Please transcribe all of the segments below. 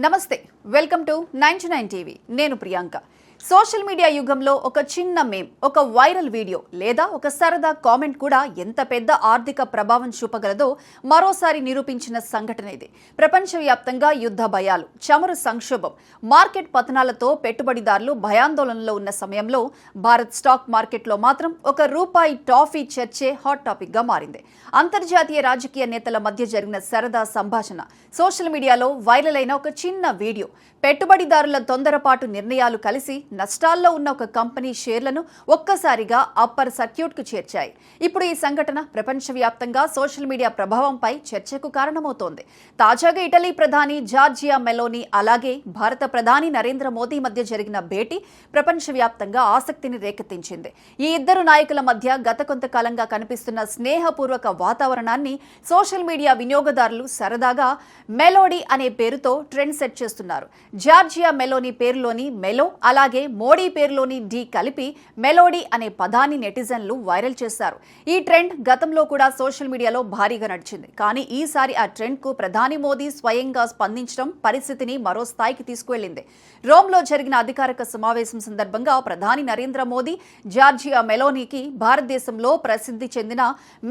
నమస్తే welcome to 99 TV నేను Priyanka social media యుగంలో ఒక చిన్న మేమ్ ఒక వైరల్ వీడియో లేదా ఒక సరదా కామెంట్ కూడా ఎంత పెద్ద ఆర్థిక ప్రభావం చూపగలదో మరోసారి నిరూపించిన సంఘటన ఇది ప్రపంచవ్యాప్తంగా యుద్ధ భయాలు చమురు సంక్షోభం మార్కెట్ పతనాలతో పెట్టుబడిదారులు భయాందోళనలో ఉన్న సమయంలో భారత్ స్టాక్ మార్కెట్లో మాత్రం ఒక రూపాయి టాఫీ చర్చే హాట్ టాపిక్ గా మారింది అంతర్జాతీయ రాజకీయ నేతల మధ్య జరిగిన సరదా సంభాషణ సోషల్ మీడియాలో వైరల్ అయిన ఒక చిన్న వీడియో పెట్టుబడిదారుల తొందరపాటు నిర్ణయాలు కలిసి నష్టాల్లో ఉన్న ఒక కంపెనీ షేర్లను ఒక్కసారిగా అప్పర్ సర్క్యూట్ కు చేర్చాయి. ఇప్పుడు ఈ సంఘటన ప్రపంచవ్యాప్తంగా సోషల్ మీడియా ప్రభావంపై చర్చకు కారణమవుతోంది. తాజాగా ఇటలీ ప్రధాని జార్జియా మెలోనీ అలాగే భారత ప్రధాని నరేంద్ర మోదీ మధ్య జరిగిన భేటీ ప్రపంచవ్యాప్తంగా ఆసక్తిని రేకెత్తించింది. ఈ ఇద్దరు నాయకుల మధ్య గత కొంతకాలంగా కనిపిస్తున్న స్నేహపూర్వక వాతావరణాన్ని సోషల్ మీడియా వినియోగదారులు సరదాగా మెలోడీ అనే పేరుతో ట్రెండ్ సెట్ చేస్తున్నారు. జార్జియా మెలోనీ పేరులోని మెలో అలాగే మోడీ పేరులోని డి కలిపి మెలోడీ అనే పదాన్ని నెటిజన్లు వైరల్ చేశారు. ఈ ట్రెండ్ గతంలో కూడా సోషల్ మీడియాలో భారీగా నడిచింది. కానీ ఈసారి ఆ ట్రెండ్ కు ప్రధాని మోదీ స్వయంగా స్పందించడం పరిస్థితిని మరో స్థాయికి తీసుకువెళ్లింది. రోమ్లో జరిగిన అధికారిక సమావేశం సందర్భంగా ప్రధాని నరేంద్ర మోదీ జార్జియా మెలోనీకి భారతదేశంలో ప్రసిద్ధి చెందిన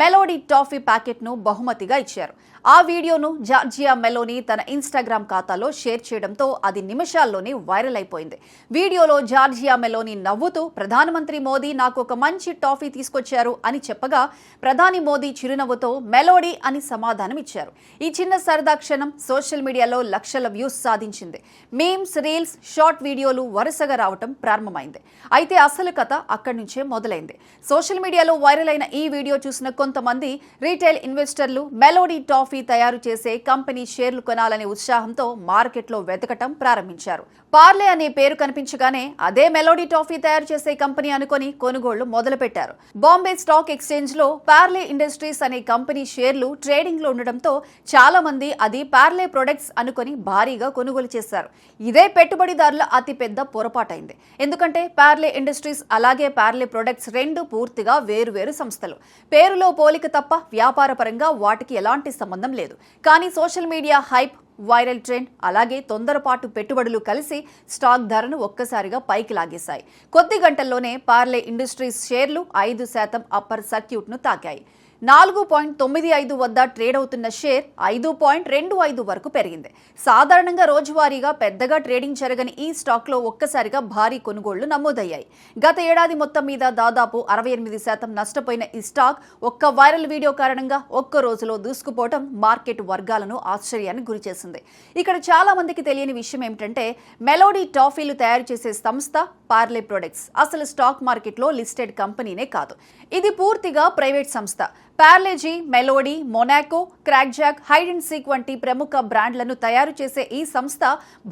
మెలోడీ టాఫీ ప్యాకెట్ ను బహుమతిగా ఇచ్చారు. ఆ వీడియోను జార్జియా మెలోనీ తన ఇన్స్టాగ్రామ్ ఖాతాలో షేర్ చేయడంతో అది నిమిషాల్లోనే వైరల్ అయిపోయింది. వీడియోలో జార్జియా మెలోనీ నవ్వుతూ ప్రధానమంత్రి మోదీ నాకు ఒక మంచి టాఫీ తీసుకొచ్చారు అని చెప్పగా ప్రధాని మోదీ చిరునవ్వుతో మెలోడీ అని సమాధానం ఇచ్చారు. ఈ చిన్న సరదా క్షణం సోషల్ మీడియాలో లక్షల వ్యూస్ సాధించింది. మీమ్స్, రీల్స్, షార్ట్ వీడియోలు వరుసగా రావటం ప్రారంభమైంది. అయితే అసలు కథ అక్కడి నుంచే మొదలైంది. సోషల్ మీడియాలో వైరల్ అయిన ఈ వీడియో చూసిన కొంతమంది రీటైల్ ఇన్వెస్టర్లు మెలోడీ టాఫీ తయారు చేసే కంపెనీ షేర్లు కొనాలనే ఉత్సాహంతో మార్కెట్లో వెతకటం ప్రారంభించారు. పార్లే అనే పేరు కనిపించగానే అదే మెలోడీ టాఫీ తయారు చేసే కంపెనీ అనుకుని కొనుగోళ్లు మొదలుపెట్టారు. బాంబే స్టాక్ ఎక్స్చేంజ్ లో పార్లే ఇండస్ట్రీస్ అనే కంపెనీ షేర్లు ట్రేడింగ్ లో ఉండడంతో చాలా మంది అది పార్లే ప్రొడక్ట్స్ అనుకుని భారీగా కొనుగోలు చేశారు. ఇదే పెట్టుబడిదారుల అతిపెద్ద పొరపాటైంది. ఎందుకంటే పార్లే ఇండస్ట్రీస్ అలాగే పార్లే ప్రొడక్ట్స్ రెండు పూర్తిగా వేరువేరు సంస్థలు. పేరులో పోలిక తప్ప వ్యాపార పరంగా వాటికి ఎలాంటి సంబంధం లేదు. కానీ social media hype, viral trend అలాగే తొందరపాటు పెట్టుబడులు కలిసి స్టాక్ ధరను ఒక్కసారిగా పైకి లాగేశాయి. కొద్ది గంటల్లోనే పార్లే ఇండస్ట్రీస్ షేర్లు 5% అప్పర్ సర్క్యూట్ ను తాకాయి. 4.95 వద్ద ట్రేడ్ అవుతున్న షేర్ 5.25 వరకు పెరిగింది. సాధారణంగా రోజువారీగా పెద్దగా ట్రేడింగ్ జరగని ఈ స్టాక్ లో ఒక్కసారిగా భారీ కొనుగోళ్లు నమోదయ్యాయి. గత ఏడాది మొత్తం మీద దాదాపు 68% నష్టపోయిన ఈ స్టాక్ ఒక్క వైరల్ వీడియో కారణంగా ఒక్క రోజులో దూసుకుపోవడం మార్కెట్ వర్గాలను ఆశ్చర్యానికి గురిచేసింది. ఇక్కడ చాలా మందికి తెలియని విషయం ఏమిటంటే మెలోడీ టాఫీలు తయారు చేసే సంస్థ పార్లే ప్రొడక్ట్స్ అసలు స్టాక్ మార్కెట్లో లిస్టెడ్ కంపెనీనే కాదు. ఇది పూర్తిగా ప్రైవేట్ సంస్థ. Parle G, Melody, Monaco, Krackjack, Hide and Seek వంటి ప్రముఖ బ్రాండ్లను తయారు చేసే ఈ సంస్థ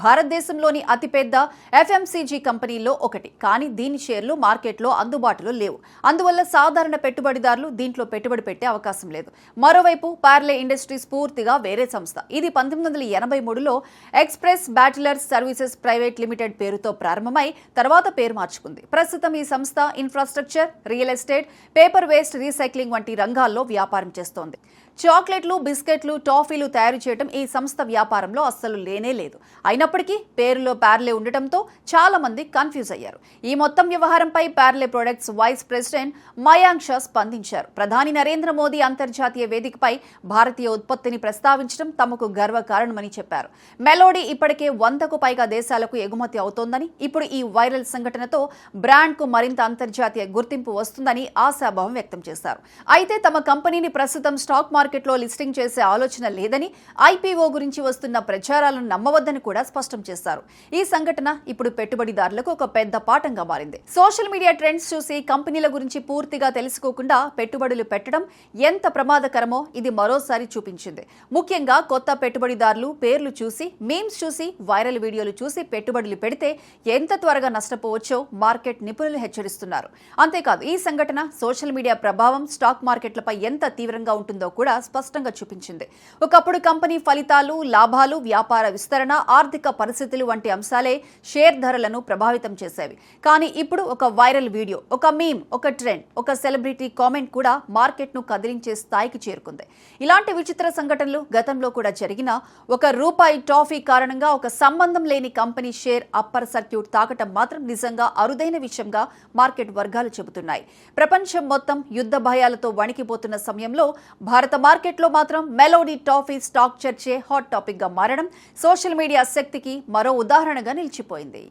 భారతదేశంలోని అతిపెద్ద ఎఫ్ఎంసీజీ కంపెనీల్లో ఒకటి. కానీ దీని షేర్లు మార్కెట్లో అందుబాటులో లేవు. అందువల్ల సాధారణ పెట్టుబడిదారులు దీంట్లో పెట్టుబడి పెట్టే అవకాశం లేదు. మరోవైపు పార్లే ఇండస్ట్రీస్ పూర్తిగా వేరే సంస్థ. ఇది 1983లో ఎక్స్ప్రెస్ బ్యాటిలర్స్ సర్వీసెస్ ప్రైవేట్ లిమిటెడ్ పేరుతో ప్రారంభమై తర్వాత పేరు మార్చుకుంది. ప్రస్తుతం ఈ సంస్థ infrastructure, real estate, paper waste recycling వంటి రంగాల్లో వ్యాపారం చేస్తోంది. చాక్లెట్లు, బిస్కెట్లు, టాఫీలు తయారు చేయడం ఈ సంస్థ వ్యాపారంలో అస్సలు లేనే లేదు. అయినప్పటికీ పేరులో పార్లే ఉండటంతో చాలా మంది కన్ఫ్యూజ్ అయ్యారు. ఈ మొత్తం వ్యవహారంపై Parle products vice president Mayank Shah స్పందించారు. ప్రధాని నరేంద్ర మోదీ అంతర్జాతీయ వేదికపై భారతీయ ఉత్పత్తిని ప్రస్తావించడం తమకు గర్వకారణమని చెప్పారు. మెలోడీ ఇప్పటికే 100కు పైగా దేశాలకు ఎగుమతి అవుతోందని, ఇప్పుడు ఈ వైరల్ సంఘటనతో బ్రాండ్ కు మరింత అంతర్జాతీయ గుర్తింపు వస్తుందని ఆశాభావం వ్యక్తం చేశారు. అయితే తమ కంపెనీని ప్రస్తుతం స్టాక్ మార్కెట్లో లిస్టింగ్ చేసే ఆలోచన లేదని, ఐపీఓ గురించి వస్తున్న ప్రచారాలను నమ్మవద్దని కూడా స్పష్టం చేశారు. ఈ సంఘటన ఇప్పుడు పెట్టుబడిదారులకు ఒక పెద్ద పాఠంగా మారింది. సోషల్ మీడియా ట్రెండ్స్ చూసి కంపెనీల గురించి పూర్తిగా తెలుసుకోకుండా పెట్టుబడులు పెట్టడం ఎంత ప్రమాదకరమో ఇది మరోసారి చూపించింది. ముఖ్యంగా కొత్త పెట్టుబడిదారులు పేర్లు చూసి, మీమ్స్ చూసి, వైరల్ వీడియోలు చూసి పెట్టుబడులు పెడితే ఎంత త్వరగా నష్టపోవచ్చో మార్కెట్ నిపుణులు హెచ్చరిస్తున్నారు. అంతేకాదు ఈ సంఘటన సోషల్ మీడియా ప్రభావం స్టాక్ మార్కెట్లపై ఎంత తీవ్రంగా ఉంటుందో కూడా స్పష్టంగా చూపించింది. ఒకప్పుడు కంపెనీ ఫలితాలు, లాభాలు, వ్యాపార విస్తరణ, ఆర్థిక పరిస్థితులు వంటి అంశాలే షేర్ ధరలను ప్రభావితం చేసేవి. కానీ ఇప్పుడు ఒక వైరల్ వీడియో, ఒక మీమ్, ఒక ట్రెండ్, ఒక సెలబ్రిటీ కామెంట్ కూడా మార్కెట్ను కదిలించే స్థాయికి చేరుకుంది. ఇలాంటి విచిత్ర సంఘటనలు గతంలో కూడా జరిగిన ₹1 టాఫీ కారణంగా ఒక సంబంధం లేని కంపెనీ షేర్ అప్పర్ సర్క్యూట్ తాకటం మాత్రం నిజంగా అరుదైన విషయంగా మార్కెట్ వర్గాలు చెబుతున్నాయి. ప్రపంచం మొత్తం యుద్ధ భయాలతో వణికిపోతున్న సమయంలో భారత మార్కెట్లో మాత్రం మెలోడీ టాఫీ స్టాక్ చర్చే హాట్ టాపిక్ గా మారడం సోషల్ మీడియా శక్తికి మరో ఉదాహరణగా నిలిచిపోయింది.